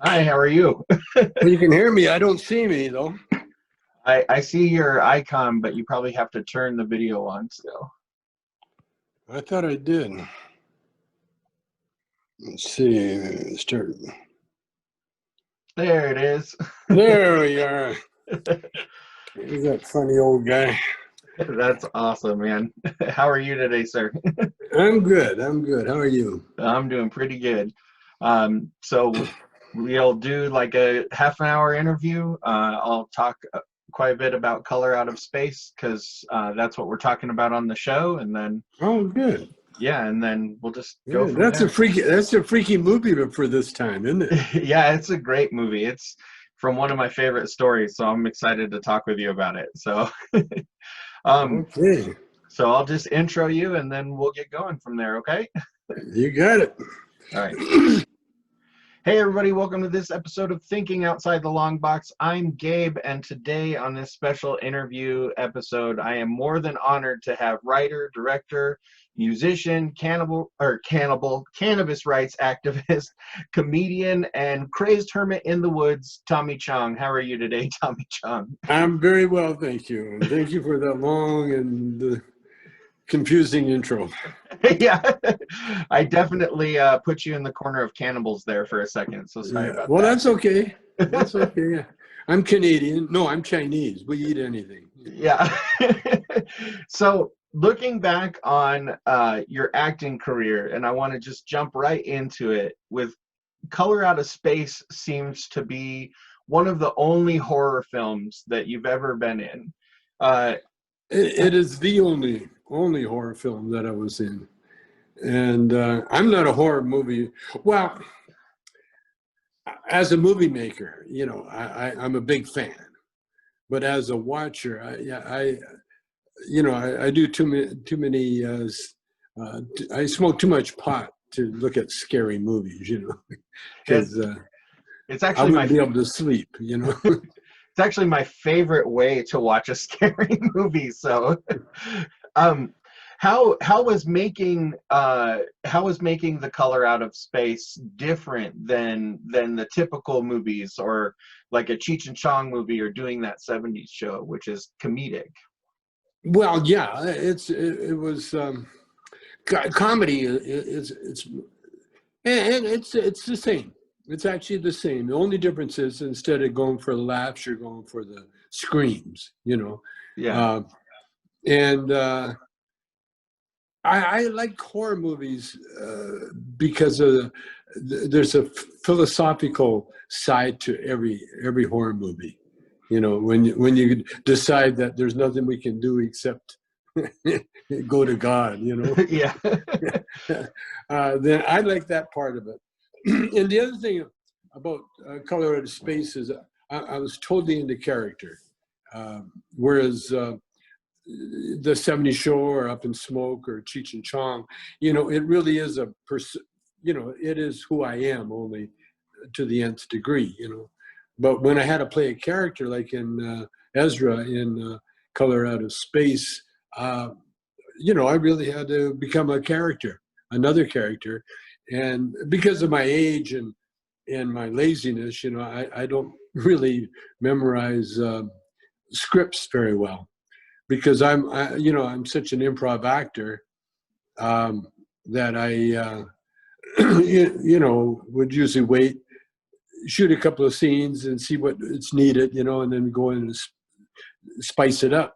Hi, how are you? Well, you can hear me. I don't see me though. I see your icon, but you probably have to turn the video on still. I thought I did. Let's see. Start. There it is. There we are. He's that funny old guy. That's awesome, man. How are you today, sir? I'm good. I'm good. How are you? I'm doing pretty good. So we'll do like a half an hour interview. I'll talk quite a bit about Color Out of Space because that's what we're talking about on the show, and then Oh, good. yeah, and then we'll just go Yeah, from that's a there. freaky. That's a freaky movie for this time, isn't it? Yeah, it's a great movie. It's from one of my favorite stories, so I'm excited to talk with you about it. So, um, Okay, so I'll just intro you, and then we'll get going from there. Okay? you got it. All right. Hey, everybody, welcome to this episode of Thinking Outside the Long Box. I'm Gabe, and today on this special interview episode, I am more than honored to have writer, director, musician, cannabis rights activist, comedian, and crazed hermit in the woods, Tommy Chong. How are you today, Tommy Chong? I'm very well, thank you, and thank you for that long and confusing intro. Yeah, I definitely put you in the corner of cannibals there for a second, so sorry Yeah. about Well, that. that's okay. That's okay. I'm Canadian. No, I'm Chinese. We eat anything. Yeah. So looking back on your acting career, and I want to just jump right into it with Color Out of Space seems to be one of the only horror films that you've ever been in. Uh, It is the only horror film that I was in, and I'm not a horror movie. Well, as a movie maker, I'm a big fan, but as a watcher, I do too many. I smoke too much pot to look at scary movies, it, because it's I actually wouldn't be able to sleep. it's actually my favorite way to watch a scary movie. So, um, how was making The Color Out of Space different than the typical movies or like a Cheech and Chong movie or doing that '70s show, which is comedic? Well, yeah, it was comedy. It's the same. It's actually the same. The only difference is instead of going for the laughs, you're going for the screams. Yeah. Uh, and I like horror movies because there's a philosophical side to every horror movie. When you decide that there's nothing we can do except go to God. Yeah. Then I like that part of it. And the other thing about Color Out of Space is I was totally into character, whereas the '70s Show or Up in Smoke or Cheech and Chong, it really is it is who I am only to the nth degree. But when I had to play a character like in Ezra in Color Out of Space, uh, I really had to become another character. And because of my age and my laziness, I don't really memorize scripts very well because I'm such an improv actor um, that I, would usually wait, shoot a couple of scenes and see what it's needed, and then go in and spice it up.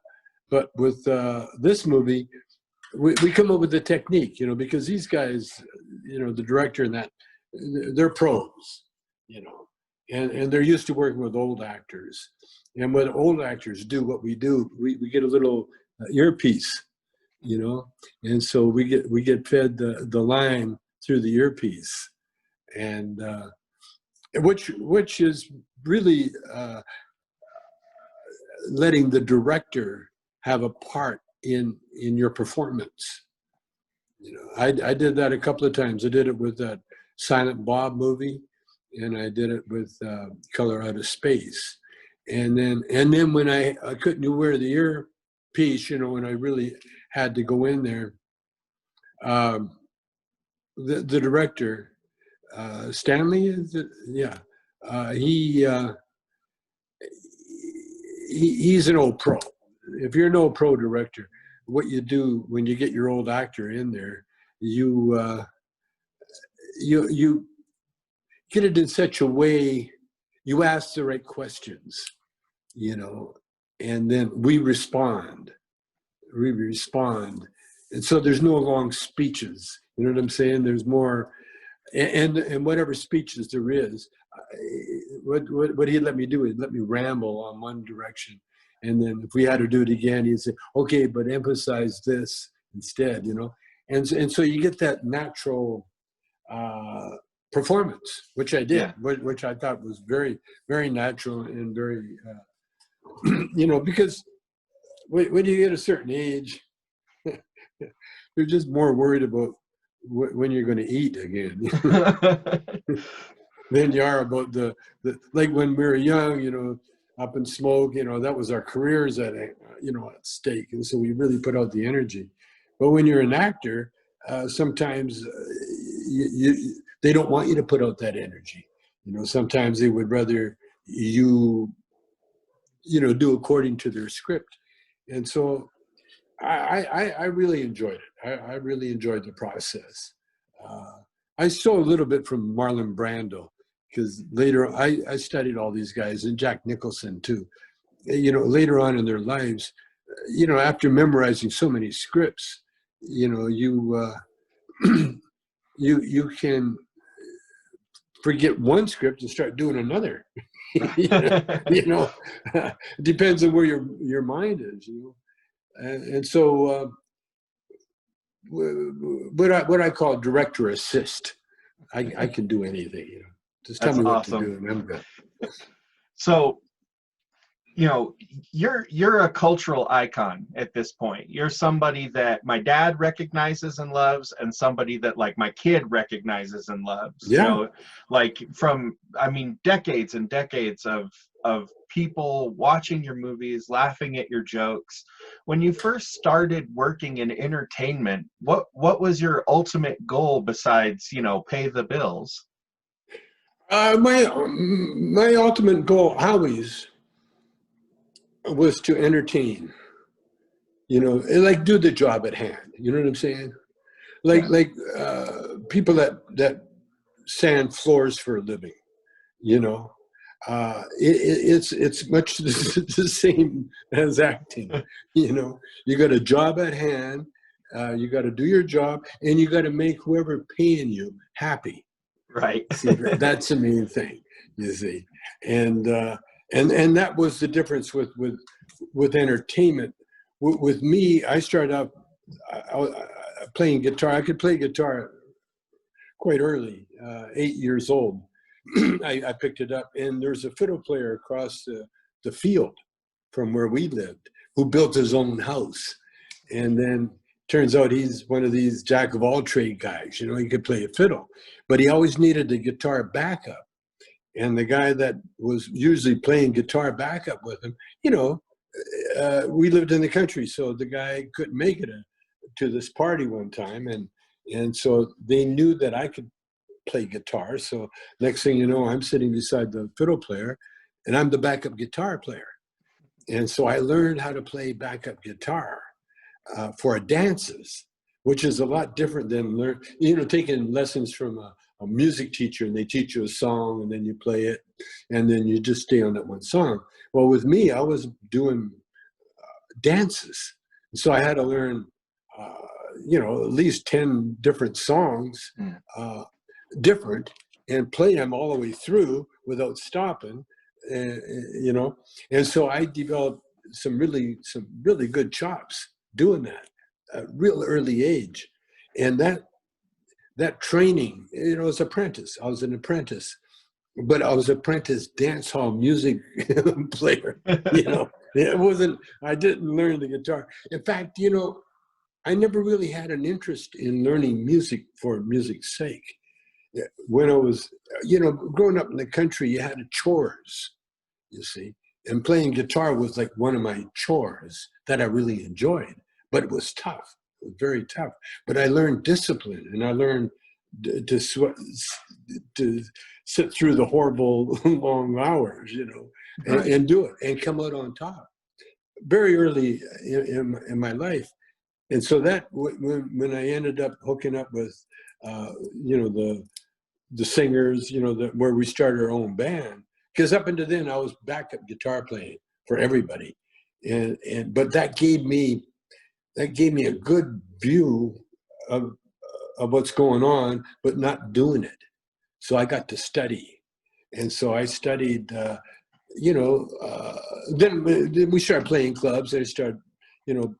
But with this movie, we come up with the technique, because these guys, the director and that, they're pros, you know, and they're used to working with old actors. And when old actors do what we do, we get a little earpiece, and so we get fed the line through the earpiece, and which is really letting the director have a part in your performance. I did that a couple of times. I did it with that Silent Bob movie, and I did it with Color Out of Space. And then when I couldn't wear the earpiece, when I really had to go in there, the director, Stanley, is it? Yeah, he, he's an old pro. If you're an old pro director, what you do when you get your old actor in there, you you get it in such a way, you ask the right questions, you know, and then we respond. We respond. And so there's no long speeches. You know what I'm saying? There's more, and whatever speeches there is, what he'd let me do is let me ramble on one direction. And then if we had to do it again, he'd say, okay, but emphasize this instead, you know? And so you get that natural performance, which I did, Yeah. which I thought was very, very natural and very, you know, because when you get a certain age, you're just more worried about when you're going to eat again than you are about the like when we were young, you know, up in smoke, you know, that was our careers at, you know, at stake. And so we really put out the energy. But when you're an actor, sometimes they don't want you to put out that energy. You know, sometimes they would rather you know, do according to their script. And so I really enjoyed it. I really enjoyed the process. I stole a little bit from Marlon Brando because later I studied all these guys and Jack Nicholson too. You know, later on in their lives, you know, after memorizing so many scripts, you know, you can forget one script and start doing another. You know, it depends on where your mind is. You know, and so what I call director assist. I can do anything. You know, just tell That's me what to awesome. do, and I'm good. So, you know, you're a cultural icon at this point. You're somebody that my dad recognizes and loves, and somebody that like my kid recognizes and loves. You Yeah. know, like from, I mean, decades and decades of people watching your movies, laughing at your jokes. When you first started working in entertainment, what was your ultimate goal besides, you know, pay the bills? My ultimate goal always was to entertain. You know, and like do the job at hand. You know what I'm saying? Yeah. Like people that sand floors for a living. You know, it's much the same as acting. You know, you got a job at hand. You got to do your job, and you got to make whoever paying you happy. Right. See, that's the main thing, you see, and and that was the difference with entertainment. With me, I started out playing guitar. I could play guitar quite early, 8 years old. I picked it up, and there's a fiddle player across the field from where we lived who built his own house, and then turns out he's one of these jack of all trade guys. You know, he could play a fiddle, but he always needed a guitar backup. And the guy that was usually playing guitar backup with him, you know, we lived in the country, so the guy couldn't make it to this party one time, and so they knew that I could play guitar. So next thing you know, I'm sitting beside the fiddle player, and I'm the backup guitar player. And so I learned how to play backup guitar for dances, which is a lot different than taking lessons from a music teacher, and they teach you a song and then you play it and then you just stay on that one song. Well, with me, I was doing dances. So I had to learn, at least 10 different songs, different, and play them all the way through without stopping, you know. And so I developed some really good chops doing that at real early age. And that training, you know, as apprentice, I was an apprentice, but I was apprentice dance hall music player, you know. It wasn't, I didn't learn the guitar. In fact, you know, I never really had an interest in learning music for music's sake. When I was, you know, growing up in the country, you had chores, you see, and playing guitar was like one of my chores that I really enjoyed, but it was tough. It was very tough. But I learned discipline, and I learned to to sit through the horrible long hours, you know, and do it and come out on top very early in my life. And so that when I ended up hooking up with, you know, the singers, you know, where we started our own band, because up until then I was backup guitar playing for everybody, but that gave me a good view of what's going on, but not doing it. So I got to study, and so I studied. You know, then we started playing clubs. I started, you know,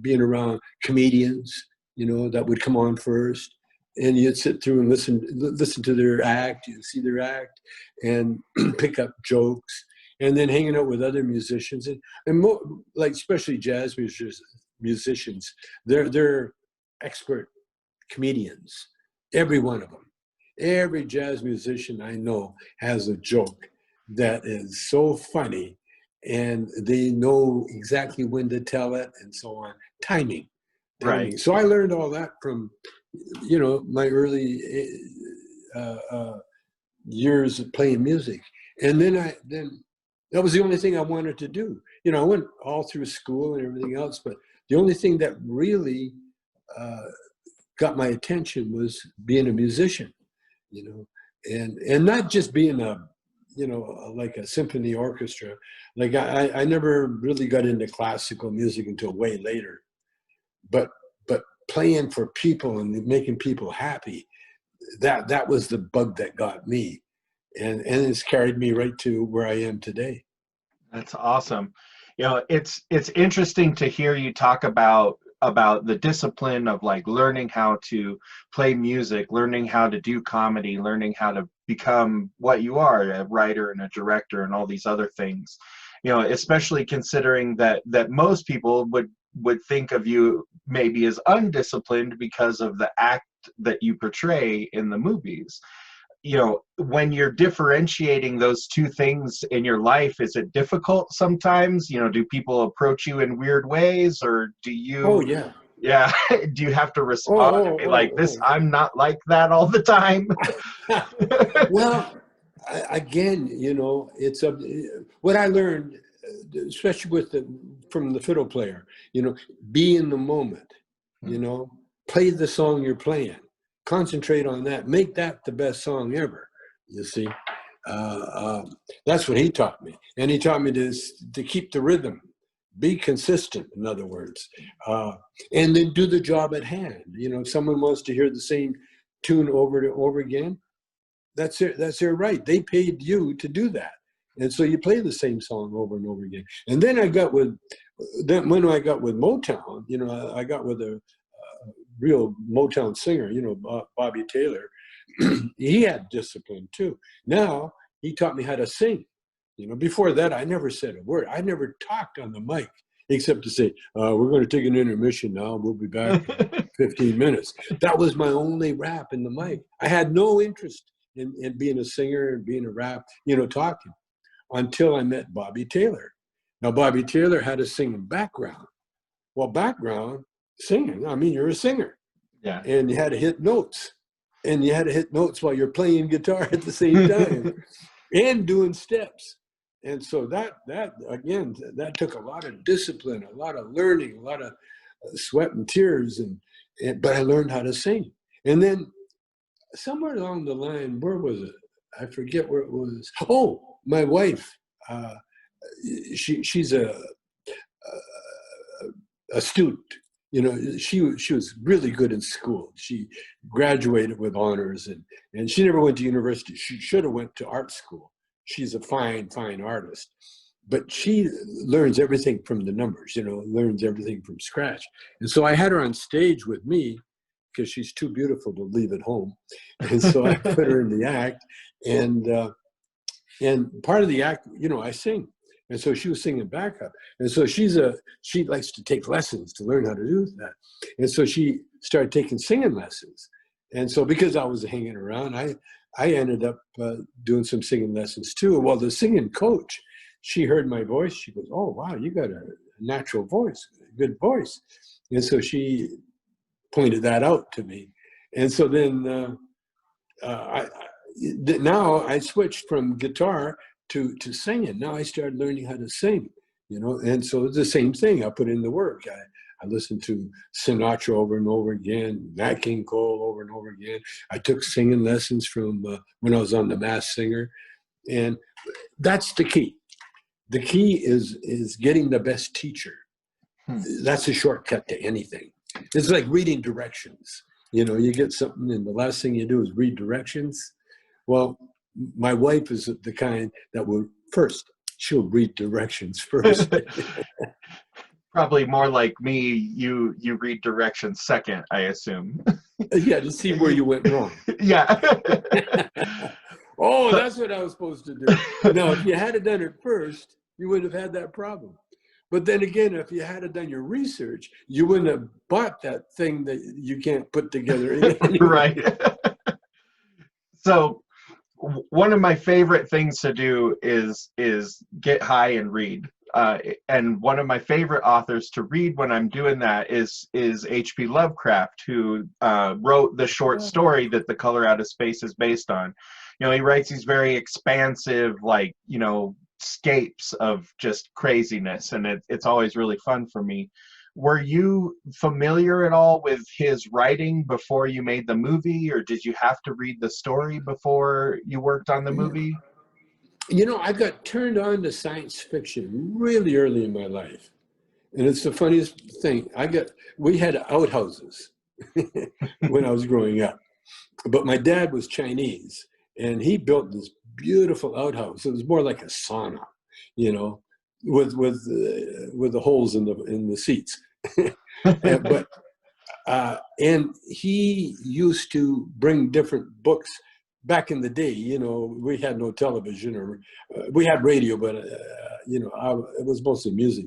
being around comedians, you know, that would come on first, and you'd sit through and listen to their act, you see their act, and pick up jokes, and then hanging out with other musicians, and like especially jazz musicians, they're expert comedians, every one of them. Every jazz musician I know has a joke that is so funny, and they know exactly when to tell it and so on. Timing. Right. So I learned all that from, you know, my early years of playing music. And then that was the only thing I wanted to do. You know, I went all through school and everything else, but the only thing that really got my attention was being a musician, you know, and not just being a, you know, like a symphony orchestra. Like I never really got into classical music until way later, but playing for people and making people happy, that was the bug that got me, and it's carried me right to where I am today. That's awesome. You know, it's interesting to hear you talk about the discipline of like learning how to play music, learning how to do comedy, learning how to become what you are, a writer and a director and all these other things. You know, especially considering that most people would think of you maybe as undisciplined because of the act that you portray in the movies. You know, when you're differentiating those two things in your life, is it difficult sometimes? You know, do people approach you in weird ways, or do Oh you, yeah. yeah, do you have to Oh respond and be like, this, I'm not like that all the time? oh. Well, again, you know, it's what I learned, especially from the fiddle player. You know, be in the moment. You know, play the song you're playing. Concentrate on that. Make that the best song ever. You see, that's what he taught me, and he taught me to keep the rhythm, be consistent. In other words, and then do the job at hand. You know, if someone wants to hear the same tune over and over again, that's their right. They paid you to do that, and so you play the same song over and over again. And then when I got with Motown, you know, I got with a real Motown singer, you know, Bobby Taylor. He had discipline too. Now he taught me how to sing. You know, before that, I never said a word. I never talked on the mic except to say, we're going to take an intermission now. We'll be back in 15 minutes. That was my only rap in the mic. I had no interest in being a singer and being a rap, you know, talking, until I met Bobby Taylor. Now, Bobby Taylor had a singing background. Well, background, singing, I mean, you're a singer. Yeah. And you had to hit notes. And you had to hit notes while you're playing guitar at the same time and doing steps. And so that again, that took a lot of discipline, a lot of learning, a lot of sweat and tears, but I learned how to sing. And then somewhere along the line, where was it? I forget where it was. Oh, my wife. She's a student. You know, she was really good in school. She graduated with honors, and she never went to university. She should have went to art school. She's a fine artist, but she learns everything from the numbers, you know, learns everything from scratch. And so I had her on stage with me because she's too beautiful to leave at home. And so I put her in the act, and part of the act, you know, I sing. And so she was singing backup. And so she likes to take lessons to learn how to do that. And so she started taking singing lessons. And so because I was hanging around, I ended up doing some singing lessons too. Well, the singing coach, she heard my voice. She goes, "Oh, wow, you got a natural voice, a good voice." And so she pointed that out to me. And so then now I switched from guitar to singing. Now I started learning how to sing, and so it's the same thing. I put in the work. I listened to Sinatra over and over again, Nat King Cole over and over again. I took singing lessons from when I was on The Masked Singer, and that's the key. The key is getting the best teacher. That's a shortcut to anything. It's like reading directions. You get something and the last thing you do is read directions. Well, my wife is the kind that will she'll read directions first. Probably more like me, you read directions second, I assume. Yeah, to see where you went wrong. Yeah. Oh, that's what I was supposed to do. Now, if you had done it first, you wouldn't have had that problem. But then again, if you had done your research, you wouldn't have bought that thing that you can't put together. Anyway. Right. So one of my favorite things to do is get high and read. And one of my favorite authors to read when I'm doing that is H.P. Lovecraft, who wrote the short story that The Color Out of Space is based on. He writes these very expansive, scapes of just craziness, and it's always really fun for me. Were you familiar at all with his writing before you made the movie, or did you have to read the story before you worked on the movie? I got turned on to science fiction really early in my life. And it's the funniest thing. We had outhouses when I was growing up. But my dad was Chinese, and he built this beautiful outhouse. It was more like a sauna, with the holes in the seats. And he used to bring different books. Back in the day, we had no television, or we had radio, but it was mostly music.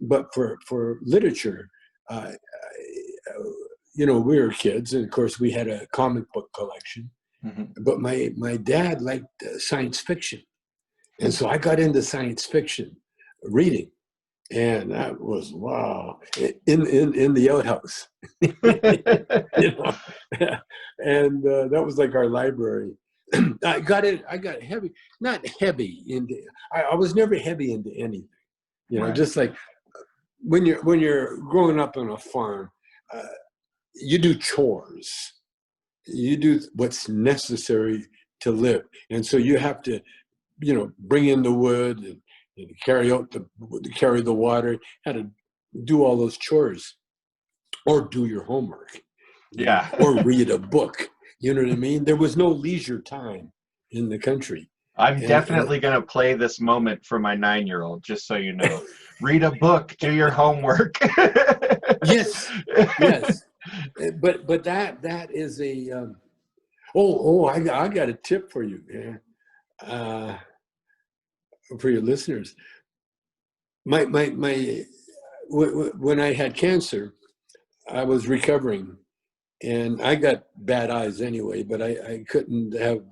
But for literature, we were kids, and of course we had a comic book collection. Mm-hmm. But my dad liked science fiction, and so I got into science fiction reading, and that was wow in the outhouse. And that was like our library. I got heavy, not heavy into. I was never heavy into anything, right. Just like when you're growing up on a farm, you do chores, you do what's necessary to live, and so you have to, bring in the wood and carry the water, how to do all those chores, or do your homework, or read a book. You know what I mean? There was no leisure time in the country. I'm definitely going to play this moment for my 9-year-old, just so you know. Read a book, do your homework. Yes. But that is a I got a tip for you, man. For your listeners. When I had cancer, I was recovering, and I got bad eyes anyway, but I couldn't have,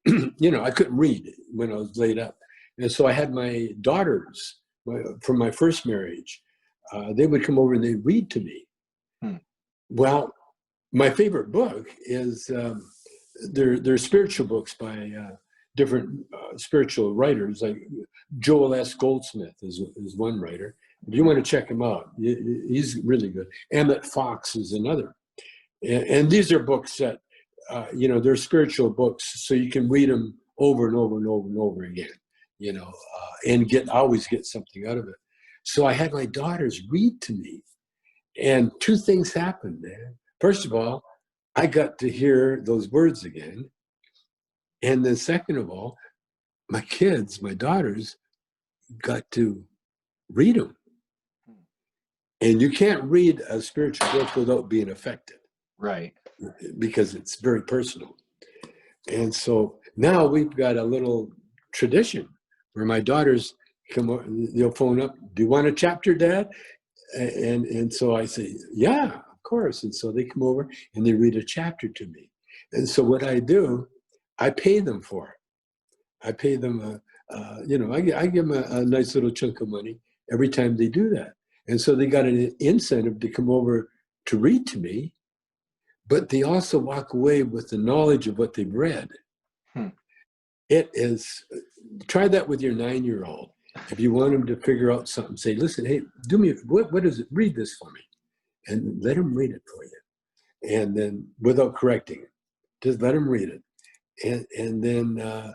I couldn't read when I was laid up. And so I had my daughters from my first marriage. They would come over and they'd read to me. Well, my favorite book is, they're spiritual books by different spiritual writers, like Joel S. Goldsmith is one writer. If you want to check him out, he's really good. Emmett Fox is another. And these are books that, they're spiritual books, so you can read them over and over and over and over again, and always get something out of it. So I had my daughters read to me, and two things happened, man. First of all, I got to hear those words again. And then second of all, my daughters, got to read them. And you can't read a spiritual book without being affected. Right. Because it's very personal. And so now we've got a little tradition where my daughters they'll phone up, "Do you want a chapter, Dad?" And so I say, "Yeah, of course." And so they come over and they read a chapter to me. And so what I do, I pay them for it. I pay them, I give them a nice little chunk of money every time they do that. And so they got an incentive to come over to read to me, but they also walk away with the knowledge of what they've read. Hmm. It is, try that with your 9-year-old. If you want him to figure out something, say, listen, hey, do me, what is it? Read this for me. And let him read it for you. And then without correcting it, just let him read it. And then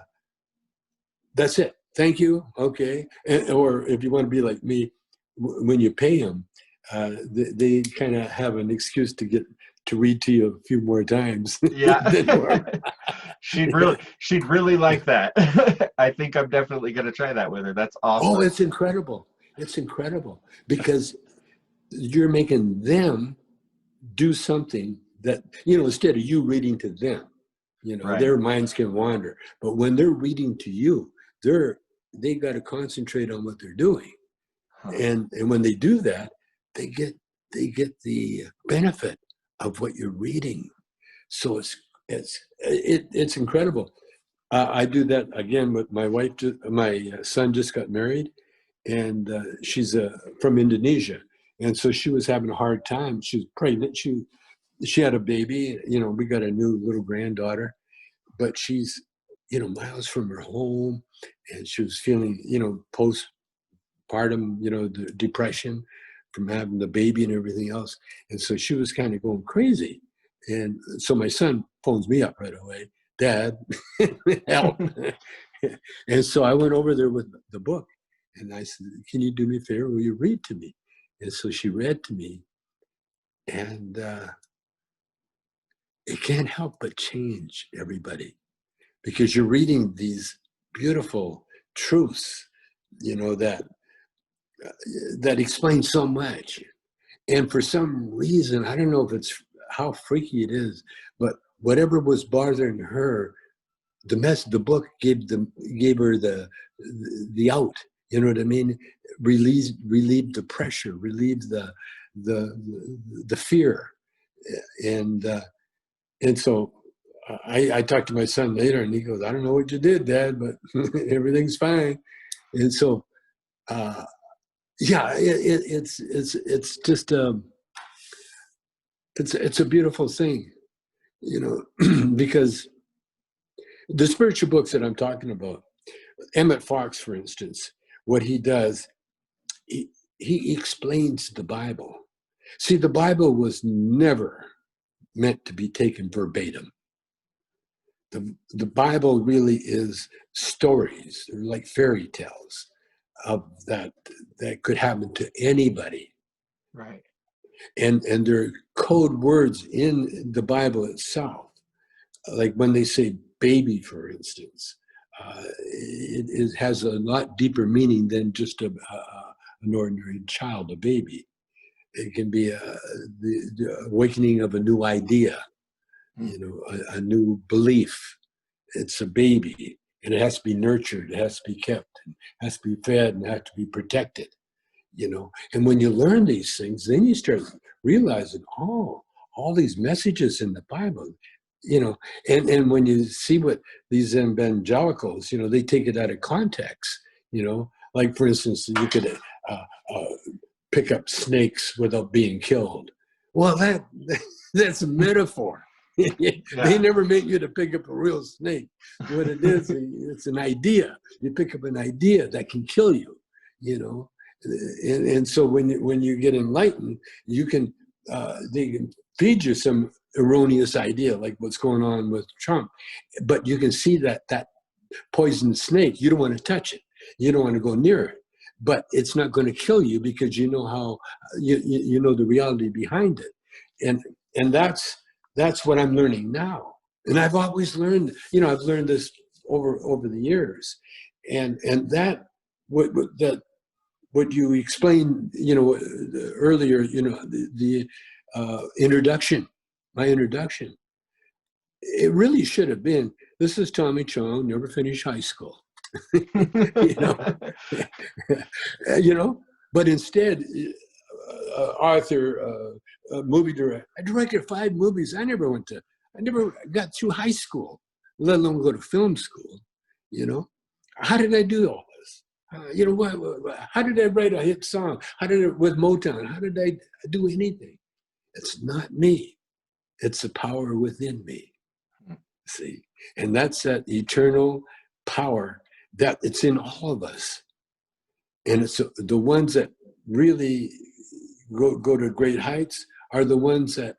that's it. Thank you. Okay. Or if you want to be like me, when you pay them, they kind of have an excuse to read to you a few more times Yeah. than normal. She'd really like that. I think I'm definitely gonna try that with her. That's Oh, awesome. it's incredible. It's incredible because you're making them do something that, instead of you reading to them, Right. their minds can wander. But when they're reading to you, they got to concentrate on what they're doing. Huh. And when they do that, they get the benefit of what you're reading. So it's incredible. I do that again with my wife. My son just got married, and she's from Indonesia, and so she was having a hard time. She was pregnant. She had a baby. We got a new little granddaughter, but she's miles from her home, and she was feeling postpartum, the depression from having the baby and everything else. And so she was kind of going crazy. And so my son phones me up right away, Dad, help. And so I went over there with the book and I said, can you do me a favor? Will you read to me? And so she read to me, and it can't help but change everybody because you're reading these beautiful truths, that explain so much. And for some reason, I don't know if it's how freaky it is, but whatever was bothering her, the book gave her the out. You know what I mean? Relieved the pressure, relieved the the fear, and so I talked to my son later, and he goes, "I don't know what you did, Dad, but everything's fine." And so, yeah, it's just it's a beautiful thing, because the spiritual books that I'm talking about, Emmett Fox, for instance, what he does, he explains the Bible. See, the Bible was never meant to be taken verbatim. The Bible really is stories, they're like fairy tales of that could happen to anybody. Right. And there are code words in the Bible itself, like when they say baby, for instance, it has a lot deeper meaning than just an ordinary child, a baby. It can be the awakening of a new idea, Hmm. a new belief. It's a baby, and it has to be nurtured, it has to be kept, and has to be fed, and has to be protected. And when you learn these things, then you start realizing, oh, all these messages in the Bible, and when you see what these evangelicals, they take it out of context, like for instance, you could uh, pick up snakes without being killed. Well, that's a metaphor. They Yeah. never meant you to pick up a real snake. What it is, it's an idea. You pick up an idea that can kill you, you know. And so when you get enlightened, you can they can feed you some erroneous idea, like what's going on with Trump, but you can see that poisonous snake. You don't want to touch it. You don't want to go near it. But it's not going to kill you because you know how you know the reality behind it, and that's what I'm learning now. And I've always learned, I've learned this over the years, and that what you explained, earlier, the introduction, my introduction, it really should have been, this is Tommy Chong, never finished high school. you know, you know, but instead, Arthur, movie director, I directed 5 movies. I never got through high school, let alone go to film school. How did I do all this? How did I write a hit song? How did it with Motown? How did I do anything? It's not me. It's the power within me. See, And that's that eternal power that it's in all of us. And it's the ones that really go to great heights are the ones that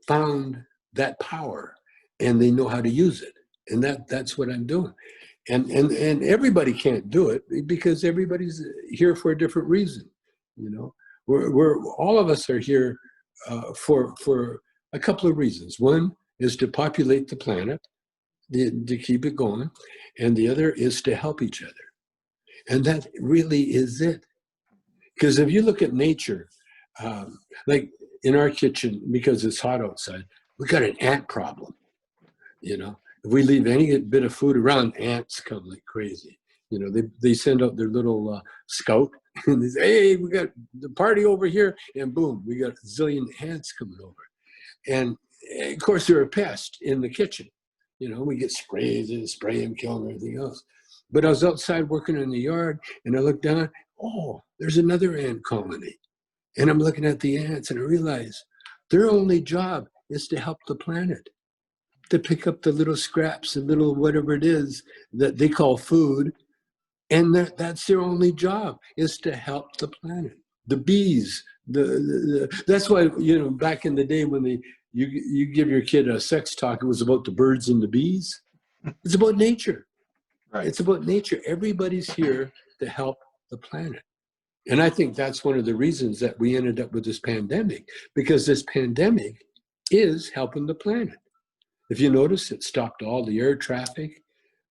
found that power and they know how to use it. And that's what I'm doing. And everybody can't do it because everybody's here for a different reason. You know, we're all of us are here for a couple of reasons. One is to populate the planet, to keep it going, and the other is to help each other. And that really is it. Because if you look at nature, like in our kitchen, because it's hot outside, we got an ant problem. You know, if we leave any bit of food around, ants come like crazy. You know, they send out their little scout and they say, hey, we got the party over here. And boom, we got a zillion ants coming over. And of course, they're a pest in the kitchen. You know, we get sprays and spray them, kill them, everything else. But I was outside working in the yard and I looked down, oh, there's another ant colony. And I'm looking at the ants and I realize their only job is to help the planet, to pick up the little scraps, the little whatever it is that they call food. And that's their only job, is to help the planet. The bees, that's why, you know, back in the day when you give your kid a sex talk, it was about the birds and the bees. It's about nature. Right. It's about nature. Everybody's here to help the planet. And I think that's one of the reasons that we ended up with this pandemic, because this pandemic is helping the planet. If you notice, it stopped all the air traffic,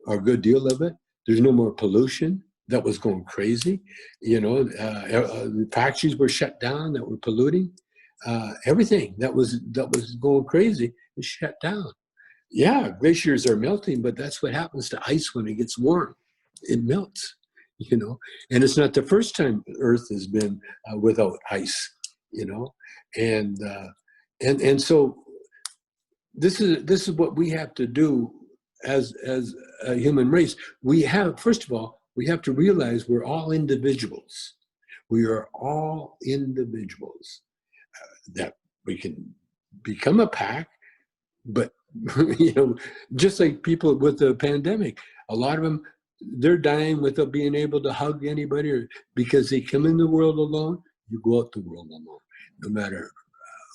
or a good deal of it. There's no more pollution that was going crazy. You know, the factories were shut down that were polluting. Everything that was going crazy is shut down. Yeah, glaciers are melting, but that's what happens to ice when it gets warm. It melts, you know. And it's not the first time Earth has been without ice, you know. And so this is what we have to do as a human race. We have, first of all, we have to realize we're all individuals. We are all individuals. That we can become a pack, but you know, just like people with the pandemic, a lot of them, they're dying without being able to hug anybody, or because they come in the world alone. You go out the world alone, no matter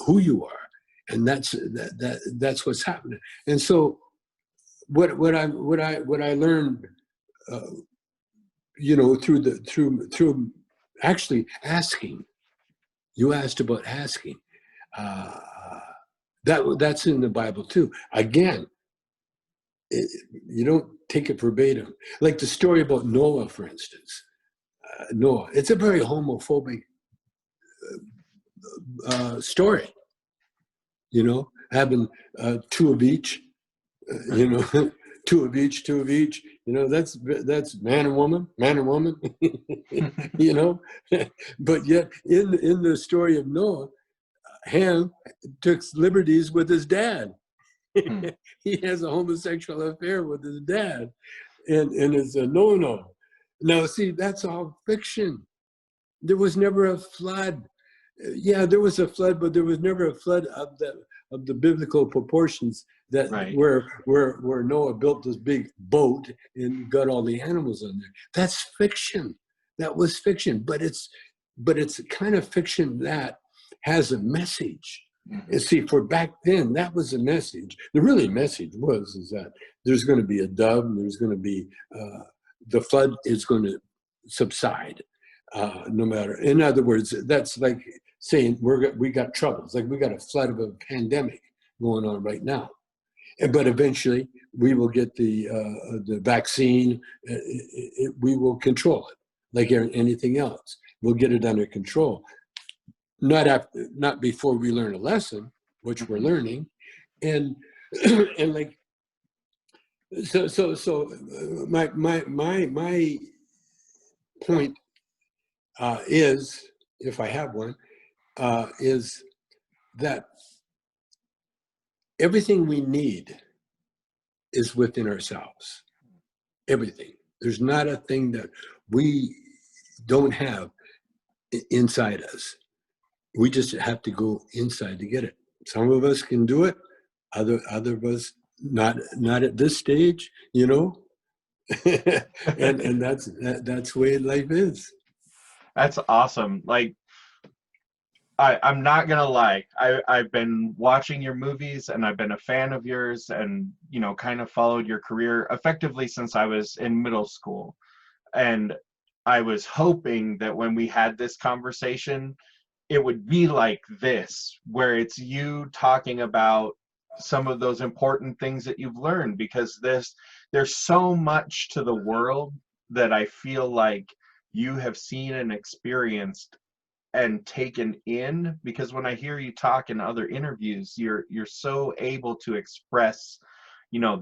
who you are. And that's what's happening. And so, what I learned, you know, through actually asking. You asked about asking. That's in the Bible too. Again, you don't take it verbatim. Like the story about Noah, for instance. Noah. It's a very homophobic story. You know, having two of each. You know, two of each. You know, that's man and woman. You know, but yet in the story of Noah, Ham took liberties with his dad. He has a homosexual affair with his dad, and it's a no. Now, see, that's all fiction. There was never a flood. Yeah, there was a flood, but there was never a flood of the biblical proportions that Right. where Noah built this big boat and got all the animals on there. That's fiction. That was fiction, but it's kind of fiction that has a message. And see, for back then, that was the message. The really message is that there's going to be a dove, and there's going to be the flood is going to subside, no matter. In other words, that's like saying we got troubles, like we got a flood of a pandemic going on right now, but eventually we will get the vaccine. We will control it, like anything else. We'll get it under control. Not before we learn a lesson, which we're learning, and and like so my point is, if I have one, is that everything we need is within ourselves. Everything. There's not a thing that we don't have inside us. We just have to go inside to get it. Some of us can do it. Other of us not at this stage, you know. and that's the way life is. That's awesome. Like, I'm not gonna lie. I've been watching your movies and I've been a fan of yours, and kind of followed your career effectively since I was in middle school. And I was hoping that when we had this conversation, it would be like this, where it's you talking about some of those important things that you've learned, because there's so much to the world that I feel like you have seen and experienced and taken in, because when I hear you talk in other interviews, you're so able to express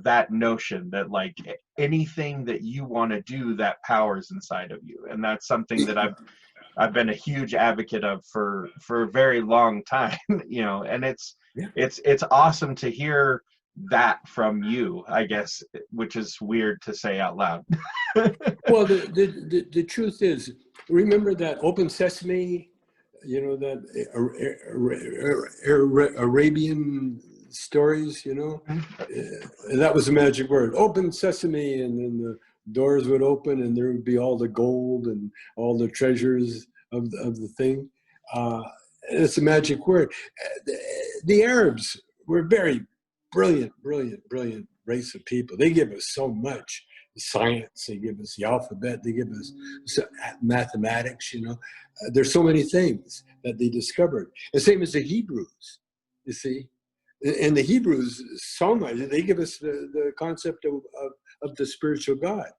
that notion that, like, anything that you want to do, that power's inside of you. And that's something that I've been a huge advocate of for a very long time. And Yeah. it's awesome to hear that from you, I guess, which is weird to say out loud. Well, the truth is, remember that Open Sesame, that Arabian stories, that was the magic word, Open Sesame, and then the doors would open and there would be all the gold and all the treasures of the thing. It's a magic word. The Arabs were very brilliant race of people. They give us so much science. They give us the alphabet. They give us mathematics. There's so many things that they discovered. The same as the Hebrews, you see. And the Hebrews, so much, they give us the concept of the spiritual God,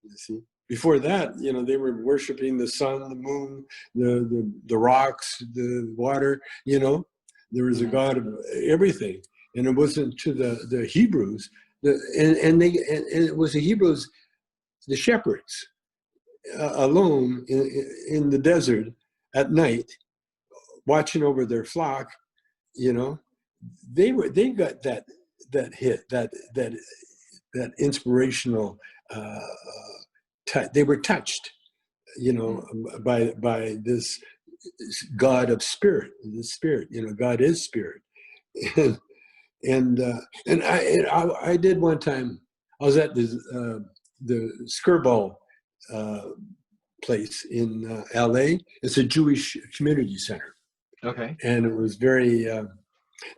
you see. Before that, they were worshiping the sun, the moon, the rocks, the water, There was a God of everything. And it wasn't to the Hebrews, and it was the Hebrews, the shepherds, alone in the desert at night, watching over their flock. They got that hit, that inspirational. They were touched, by this God of spirit. The spirit, God is spirit. And I did one time. I was at the Skirball place in L.A. It's a Jewish community center. Okay. And it was very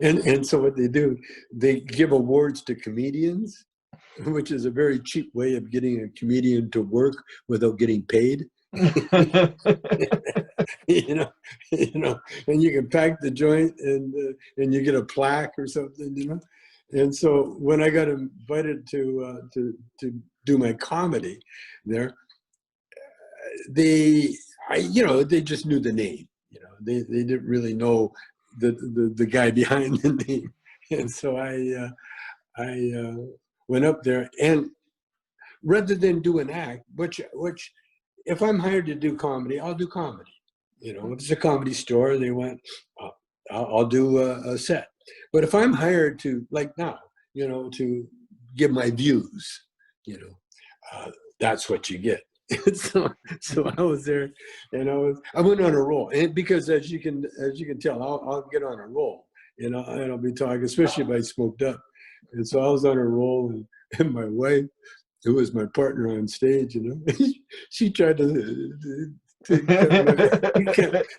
and so what they do, they give awards to comedians, which is a very cheap way of getting a comedian to work without getting paid. you know, and you can pack the joint and you get a plaque or something. And so when I got invited to do my comedy there, they just knew the name. They didn't really know the guy behind the name, and so I went up there, and rather than do an act, which if I'm hired to do comedy, I'll do comedy. If it's a comedy store, they want, I'll do a set. But if I'm hired to, like now, to give my views, that's what you get. so I was there, and I went on a roll, and because as you can tell, I'll get on a roll, and I'll be talking, especially if I smoked up. And so I was on a roll, and my wife, who was my partner on stage, she tried to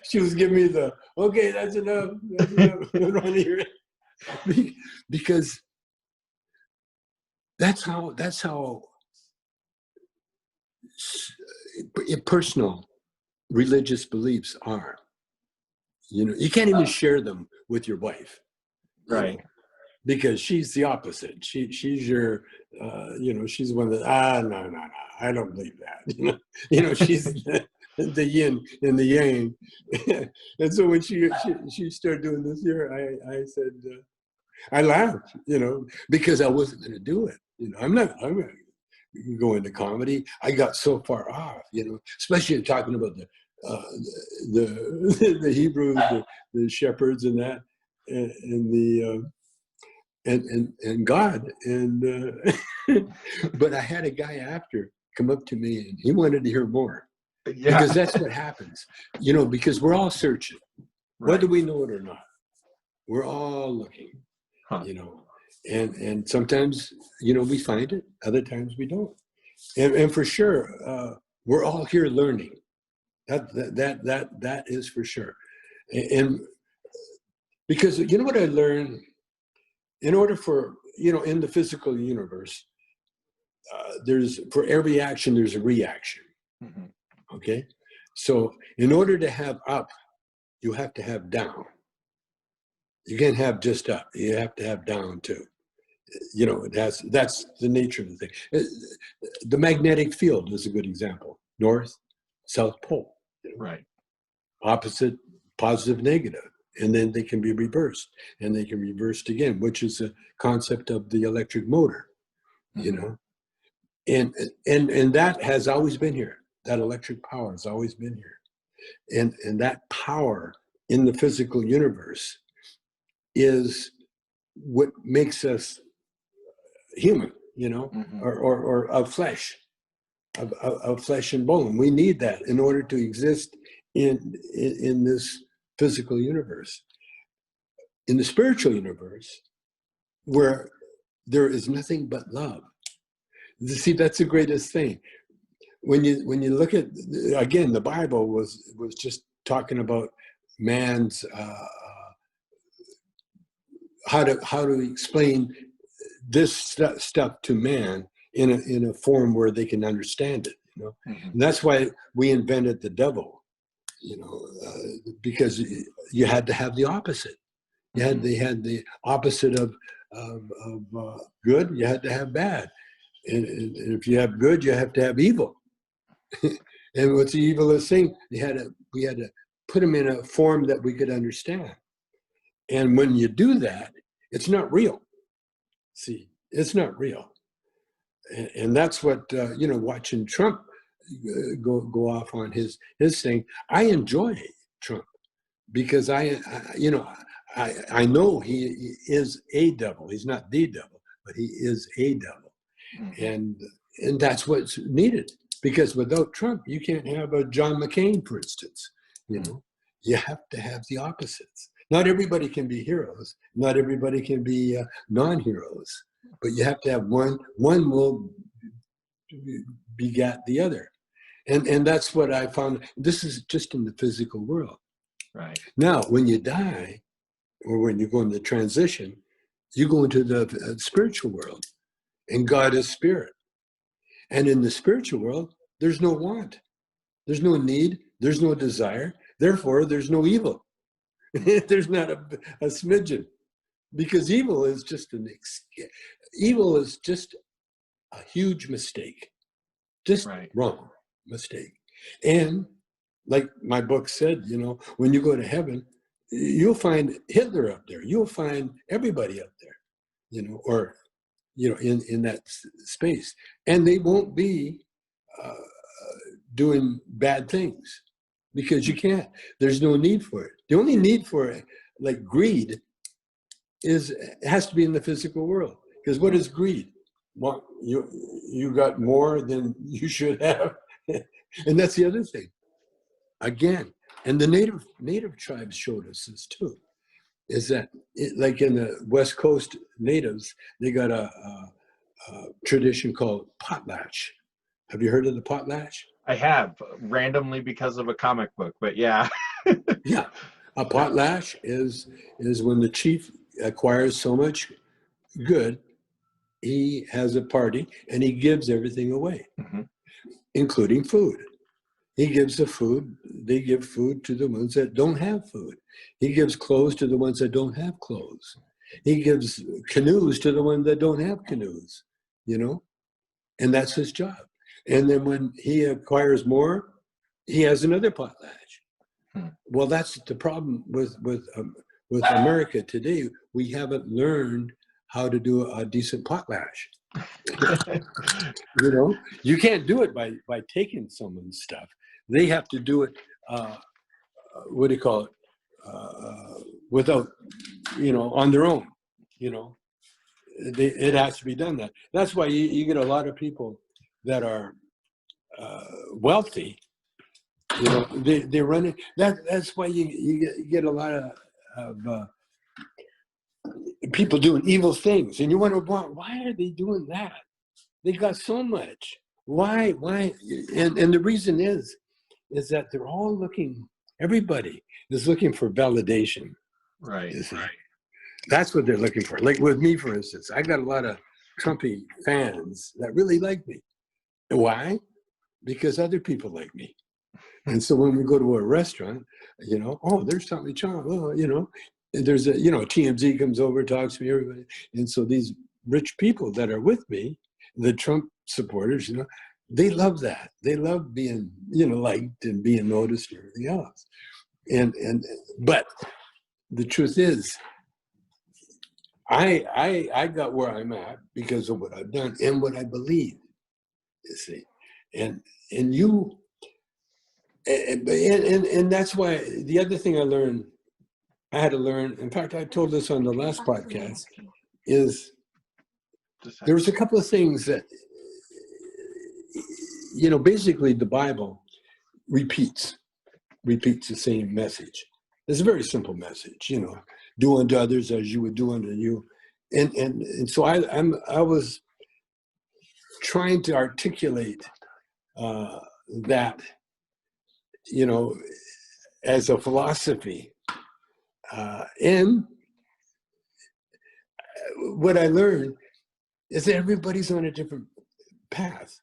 she was giving me the, okay, that's enough, around here, because that's how personal religious beliefs are. You can't even share them with your wife, Right? Because she's the opposite. She's your, she's one that no, I don't believe that. She's the yin and the yang. And so when she started doing this here, I said, I laughed, because I wasn't going to do it. I'm not go into comedy. I got so far off, especially talking about the Hebrews, the shepherds, and that, and the and God, and but I had a guy after come up to me, and he wanted to hear more, Yeah. because that's what happens, because we're all searching, Right. whether we know it or not. We're all looking, Huh. And sometimes, you know, we find it, other times we don't. And for sure, we're all here learning. That is for sure. And because, you know what I learned, in order for, you know, in the physical universe, there's, for every action, there's a reaction. Mhm. Okay. So in order to have up, you have to have down. You can't have just up. You have to have down too. You know, that's the nature of the thing. The magnetic field is a good example. North, South Pole. You know, Right. opposite, positive, negative. And then they can be reversed. And they can be reversed again, which is a concept of the electric motor, you Mhm. know. And that has always been here. That electric power has always been here. And that power in the physical universe is what makes us human, you know, Mhm. or of flesh, of flesh and bone. We need that in order to exist in this physical universe. In the spiritual universe, where there is nothing but love. See, that's the greatest thing. When you look at, again, the Bible was just talking about man's how to explain this stuff to man in a form where they can understand it. You know, Mhm. and that's why we invented the devil. You know, because you had to have the opposite. Mhm. They had the opposite of good. You had to have bad, and if you have good, you have to have evil. And what's the evilest thing? We had to put them in a form that we could understand. And when you do that, it's not real. See, it's not real. And that's what, you know, watching Trump go off on his thing. I enjoy Trump because you know, I know he is a devil. He's not the devil, but he is a devil. Mhm. and and that's what's needed, because without Trump you can't have a John McCain, for instance. You Mhm. know, you have to have the opposites. Not everybody can be heroes, not everybody can be non-heroes, but you have to have one will begat the other. And that's what I found. This is just in the physical world. Right. Now when you die, or when you go into transition, you go into the spiritual world, and God is spirit. And in the spiritual world, there's no want, there's no need, there's no desire. Therefore, there's no evil. There's not a smidgen, because evil is just a huge mistake, just Right. wrong mistake. And like my book said, you know, when you go to heaven, you'll find Hitler up there. You'll find everybody up there, you know, or you know, in that space, and they won't be uh, doing bad things, because you can't. There's no need for it. The only need for it, like greed, is it has to be in the physical world. Because what is greed? Well, you got more than you should have, and that's the other thing. Again, and the native tribes showed us this too. Is that like in the West Coast natives, they got a tradition called potlatch. Have you heard of the potlatch? I have randomly because of a comic book, but yeah. Yeah, a Yeah. potlatch is when the chief acquires so much good, he has a party and he gives everything away, Mhm. including food. He gives the food. They give food to the ones that don't have food. He gives clothes to the ones that don't have clothes. He gives canoes to the ones that don't have canoes. You know, and that's his job. And then when he acquires more, he has another potlatch. Hmm. Well, that's the problem with America today. We haven't learned how to do a decent potlatch. You know, you can't do it by taking someone's stuff. They have to do it. What do you call it? Without, you know, on their own. You know, it has to be done that. That's why you get a lot of people that are wealthy. You know, they run it. That's why you get a lot of people doing evil things, and you wonder why are they doing that? They got so much. Why? And the reason is that they're all looking. Everybody is looking for validation. Right. You see? That's what they're looking for. Like with me, for instance, I got a lot of Trumpy fans that really like me. And why? Because other people like me. And so when we go to a restaurant, oh, there's Tommy Chong. Oh, and there's TMZ comes over, talks to me, everybody. And so these rich people that are with me, the Trump supporters, they love that. They love being, liked and being noticed and everything else. But the truth is, I got where I'm at because of what I've done and what I believe, you see. And that's why the other thing I had to learn, in fact, I told this on the last podcast, is there was a couple of things that, basically the Bible repeats the same message. It's a very simple message, do unto others as you would do unto you. And so I was trying to articulate that, as a philosophy. And what I learned is that everybody's on a different path.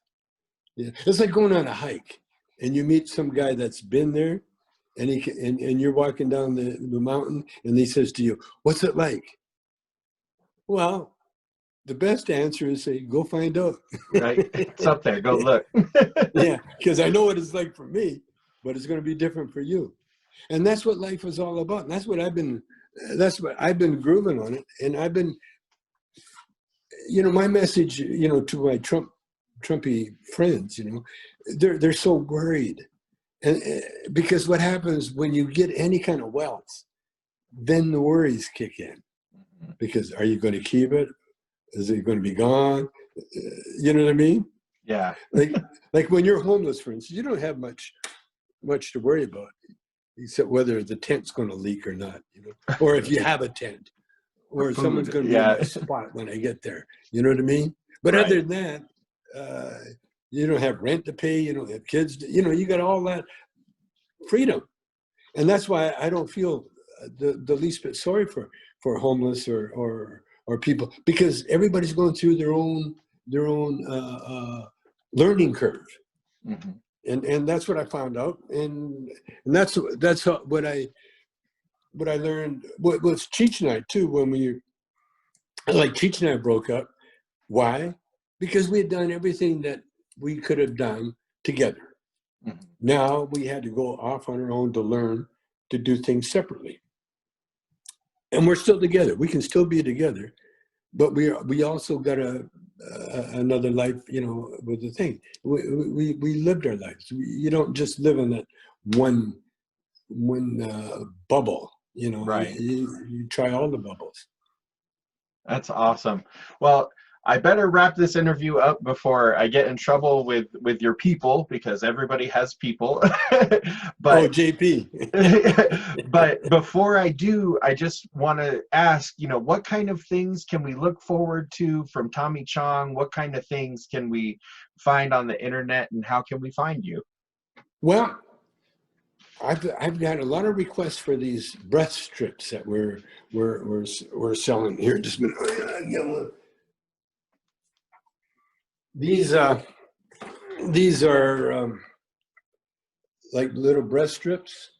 Yeah. It's like going on a hike and you meet some guy that's been there, and and you're walking down the mountain, and he says to you, "What's it like?" Well, the best answer is say, "Go find out." Right. It's up there. Go look. Yeah, because I know what it's like for me, but it's going to be different for you. And that's what life is all about. And that's what I've been grooving on it. And I've been, my message, to my Trumpy friends, they're so worried. And because what happens when you get any kind of wealth, then the worries kick in. Because are you going to keep it? Is it going to be gone? You know what I mean? Yeah. Like when you're homeless, for instance, you don't have much to worry about, except whether the tent's going to leak or not, or if you have a tent, or someone's going to be in my spot when I get there. You know what I mean? But Right. other than that, you don't have rent to pay. You don't have kids. You got all that freedom, and that's why I don't feel the least bit sorry for homeless or people, because everybody's going through their own learning curve. Mm-hmm. And that's what I found out, and that's what I learned. What was Cheech and I too, when Cheech and I broke up. Why? Because we had done everything that we could have done together. Mm-hmm. Now we had to go off on our own to learn to do things separately. And we're still together. We can still be together, but we also got another life, with the thing. We lived our lives. You don't just live in that one bubble, Right. You try all the bubbles. That's awesome. Well, I better wrap this interview up before I get in trouble with your people, because everybody has people. But JP. but before I do, I just want to ask, what kind of things can we look forward to from Tommy Chong? What kind of things can we find on the internet, and how can we find you? Well, I've got a lot of requests for these breath strips that we're selling here. Just a minute. These are like little breast strips.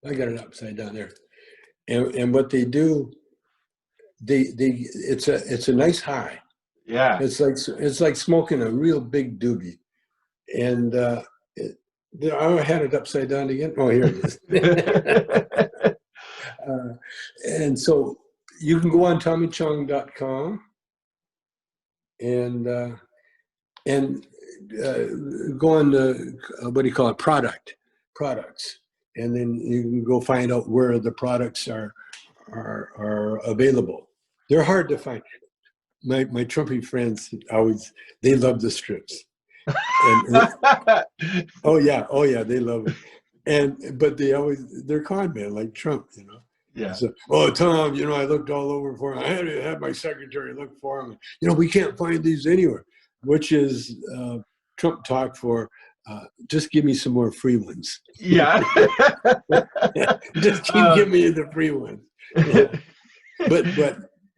I got it upside down there, and what they do, it's a nice high. Yeah. It's like smoking a real big doobie, and I had it upside down again. Oh, here it is. And so you can go on TommyChong.com and go on the what do you call it, products, and then you can go find out where the products are available. They're hard to find. My Trumpy friends they love the strips. Oh yeah, they love it. But they're con men like Trump, Yeah. So, oh, Tom, I looked all over for him. I had to have my secretary look for him. We can't find these anywhere, which is Trump talk for just give me some more free ones. Yeah. Just keep giving me the free ones. Yeah. But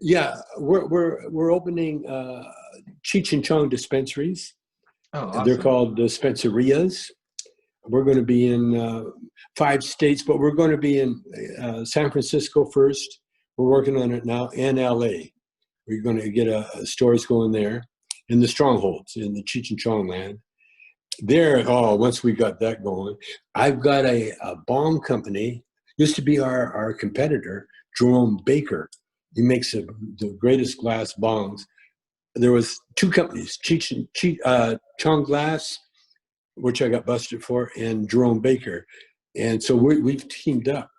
yeah, we're opening Cheech and Chong dispensaries. Oh, They're awesome. called dispensarias. We're going to be in 5 states, but we're going to be in San Francisco first. We're working on it now, and LA. We're going to get stores going there in the strongholds in the Cheech and Chong land. There, once we got that going, I've got a bong company. Used to be our competitor, Jerome Baker. He makes the greatest glass bongs. There was 2 companies, Chong Glass, which I got busted for, and Jerome Baker. And so we've teamed up.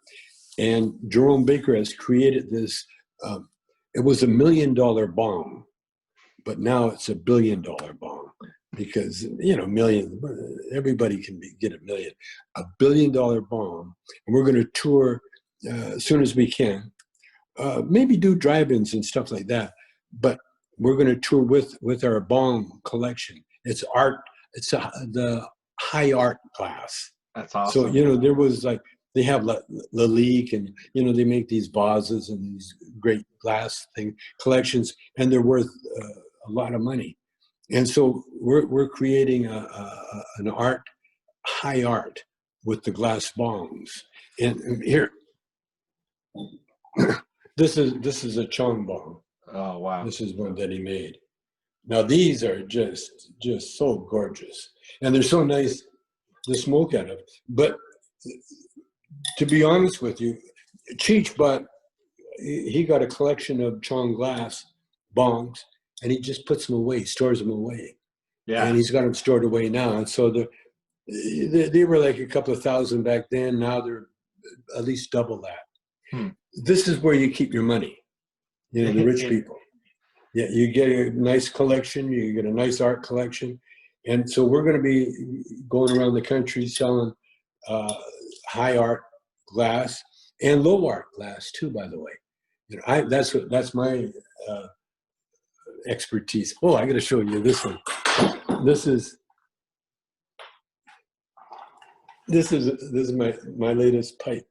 And Jerome Baker has created this, it was $1 million bong, but now it's $1 billion bong because, million, everybody can get $1 million. $1 billion bong. And we're going to tour as soon as we can. Maybe do drive-ins and stuff like that. But we're going to tour with our bong collection. It's art. It's the high art class. That's awesome. So, there was they have Lalique and, they make these vases and these great glass collections, and they're worth a lot of money. And so we're creating an high art with the glass bongs. And here, this is a Chong bong. Oh, wow. This is one that he made. Now these are just so gorgeous, and they're so nice to smoke out of. But to be honest with you, Cheech, he got a collection of Chong glass bongs, and he just puts them away, stores them away. Yeah. And he's got them stored away now. And so they were like a couple of thousand back then. Now they're at least double that. This is where you keep your money, the rich people. Yeah, you get a nice collection, you get a nice art collection. And so we're going to be going around the country selling high art glass and low art glass too, by the way. That's my expertise. Oh, I got to show you this one. This is my latest pipe.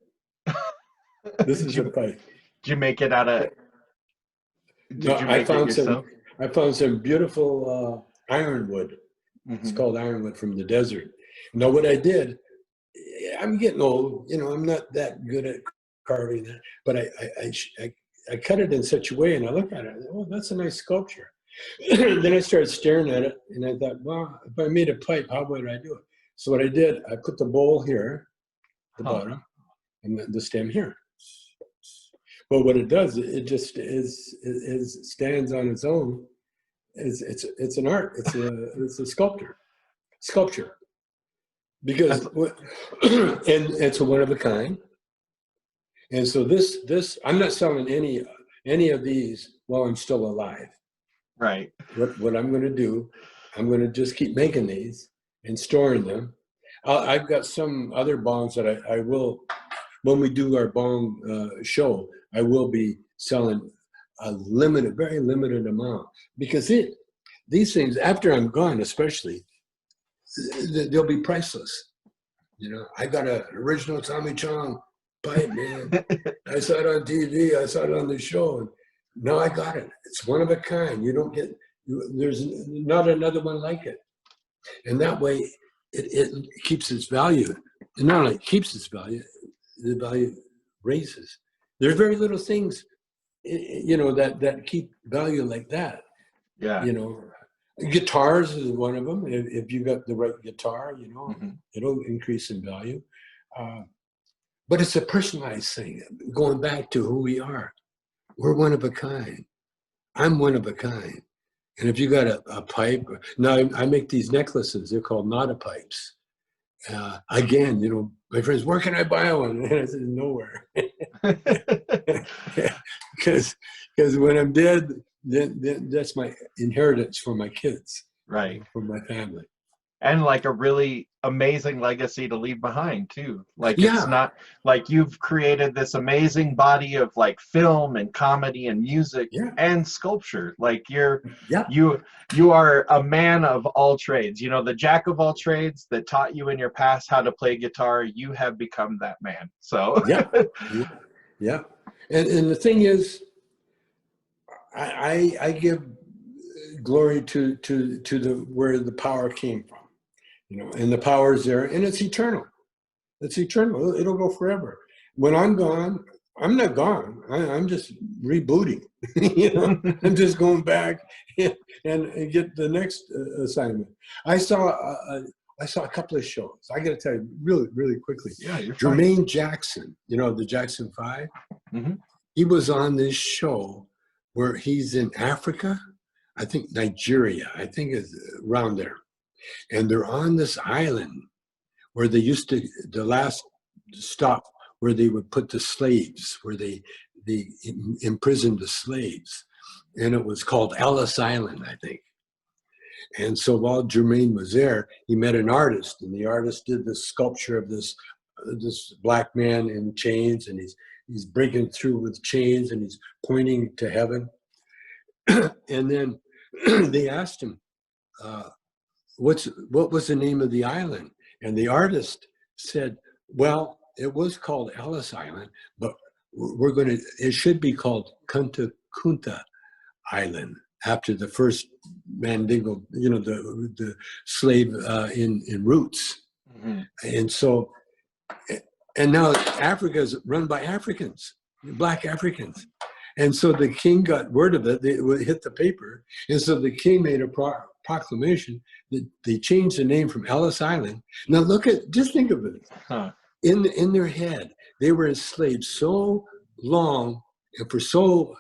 This is a pipe. Did you make it out of? I found some beautiful ironwood. It's called ironwood from the desert. Now, what I did, I'm getting old. I'm not that good at carving that, but I cut it in such a way, and I look at it. Oh, that's a nice sculpture. Then I started staring at it, and I thought, well, if I made a pipe, how would I do it? So what I did, I put the bowl here, the bottom, and the stem here. But what it does, it just stands on its own. It's an art. It's a sculpture. Because and it's a one of a kind. And so this I'm not selling any of these while I'm still alive. Right. What I'm going to do, I'm going to just keep making these and storing them. I've got some other bongs that I will, when we do our bong show, I will be selling a very limited amount, because these things, after I'm gone especially, they'll be priceless. I got an original Tommy Chong pipe, man. I saw it on TV, I saw it on the show, and now I got it. It's one of a kind. There's not another one like it. And that way, it keeps its value. And not only keeps its value, the value raises. There's very little things, that keep value like that. Yeah. Guitars is one of them. If you got the right guitar, it'll increase in value. But it's a personalized thing. Going back to who we are, we're one of a kind. I'm one of a kind. And if you got a pipe, now I make these necklaces. They're called Nada pipes. Again, my friends, where can I buy one? And I said, nowhere. Because when I'm dead, then that's my inheritance for my kids, right, for my family. and like a really amazing legacy to leave behind too. Like it's Yeah, not like you've created this amazing body of like film and comedy and music yeah, and sculpture. Like yeah, you you are a man of all trades. You know, the jack of all trades that taught you in your past how to play guitar. You have become that man. So yeah, yeah, yeah. And the thing is, I give glory to the where the power came from, you know, and the power is there, and it's eternal. It's eternal. It'll go forever. When I'm gone, I'm not gone. I'm just rebooting. You know, I'm just going back and get the next assignment. I saw I saw a couple of shows. I got to tell you really, really quickly. yeah, you're fine. Jermaine Jackson, you know, the Jackson Five. Hmm. He was on this show where he's in Africa, I think Nigeria, I think it's around there. And they're on this island where they used to, the last stop where they would put the slaves, where they imprisoned the slaves. And it was called Ellis Island, I think. And so while Jermaine was there, he met an artist, and the artist did this sculpture of this black man in chains, and he's breaking through with chains, and he's pointing to heaven. And then they asked him, uh, what was the name of the island? And the artist said, well, it was called Ellis Island, but it should be called Kunta Kunta Island, after the first Mandingo, you know, the slave in Roots. Hmm. And so, and now Africa is run by Africans, black Africans. And so the king got word of it, it hit the paper. And so the king made a proclamation that they changed the name from Ellis Island. Now just think of it. Huh. In their head, they were enslaved so long and for so,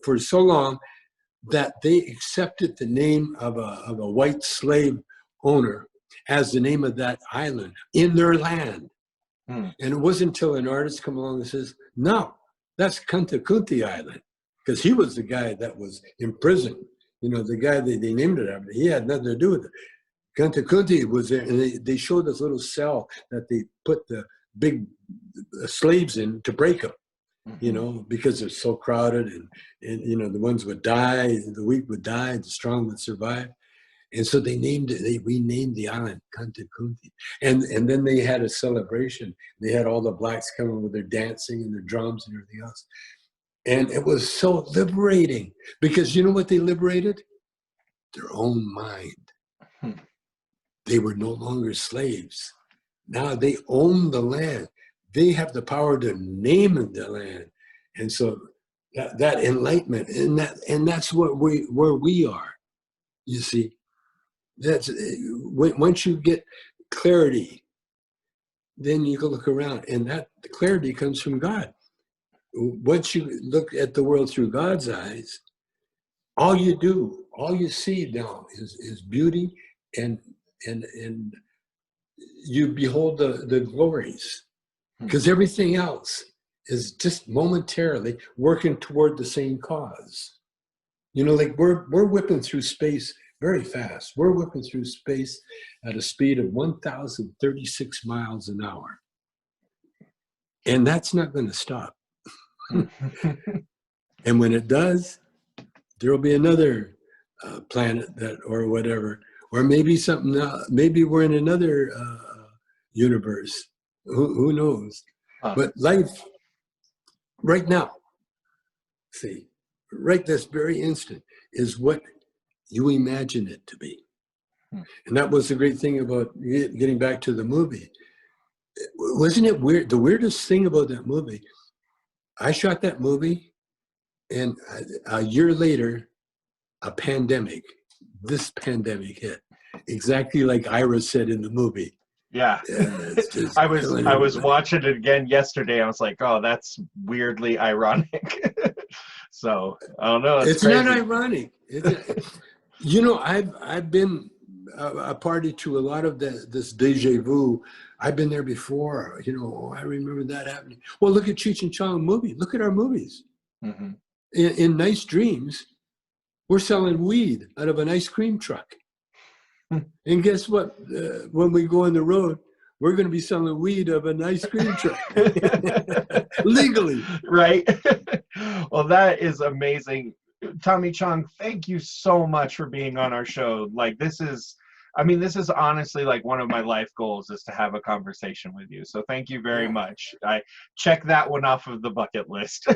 for so long that they accepted the name of a white slave owner as the name of that island in their land. Hmm. And it wasn't until an artist come along and says, no, that's Kunta Kunti Island, because he was the guy that was in prison. You know, the guy they named it after, he had nothing to do with it. Kunta Kunti was there, and they showed this little cell that they put the big slaves in to break them, you know, because they're so crowded, and you know, the ones would die, the weak would die, the strong would survive. And so they renamed the island Kunta Kunti. And then they had a celebration. They had all the blacks coming with their dancing and their drums and everything else. And it was so liberating, because you know what they liberated? Their own mind. Hmm. They were no longer slaves. Now they own the land. They have the power to name the land. And so that enlightenment, and that's where we are, you see. That's once you get clarity, then you can look around, and that clarity comes from God. Once you look at the world through God's eyes, all you see now is beauty, and you behold the glories, because everything else is just momentarily working toward the same cause. You know, like we're whipping through space very fast. We're whipping through space at a speed of 1,036 miles an hour. And that's not going to stop. And when it does, there will be another planet or whatever, or maybe something, maybe we're in another universe. Who knows? Huh. But life right now, see, right this very instant, is what you imagine it to be. And that was the great thing about getting back to the movie. Wasn't it weird? The weirdest thing about that movie, I shot that movie, and a year later, this pandemic hit, exactly like Ira said in the movie. Yeah. It's just I was watching it again yesterday. I was like, oh, that's weirdly ironic. So I don't know. It's crazy. not ironic. You know, I've been a party to a lot of this deja vu. I've been there before. You know, I remember that happening. Well, look at Cheech and Chong movie. Look at our movies. Mm-hmm. In Nice Dreams, we're selling weed out of an ice cream truck. And guess what? When we go on the road, we're going to be selling weed of an ice cream truck legally. Right. Well, that is amazing. Tommy Chong, thank you so much for being on our show. Like, this is, I mean, this is honestly like one of my life goals, is to have a conversation with you. So thank you very Yeah. much. I check that one off of the bucket list.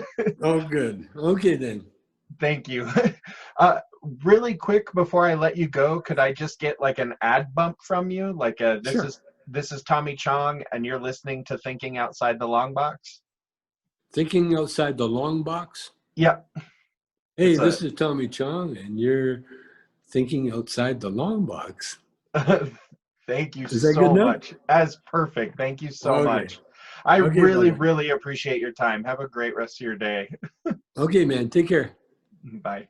Oh, good. Okay, then. Thank you. Uh, really quick before I let you go, could I just get like an ad bump from you? Like, Sure. this is Tommy Chong, and you're listening to Thinking Outside the Long Box. Thinking outside the long box. Yep. Hey, It's a this is Tommy Chong, and you're thinking outside the long box. thank you Is that good so enough? much. As perfect. Thank you so Okay. much. I Okay, really, buddy. really appreciate your time. Have a great rest of your day. Okay, man. Take care. Bye.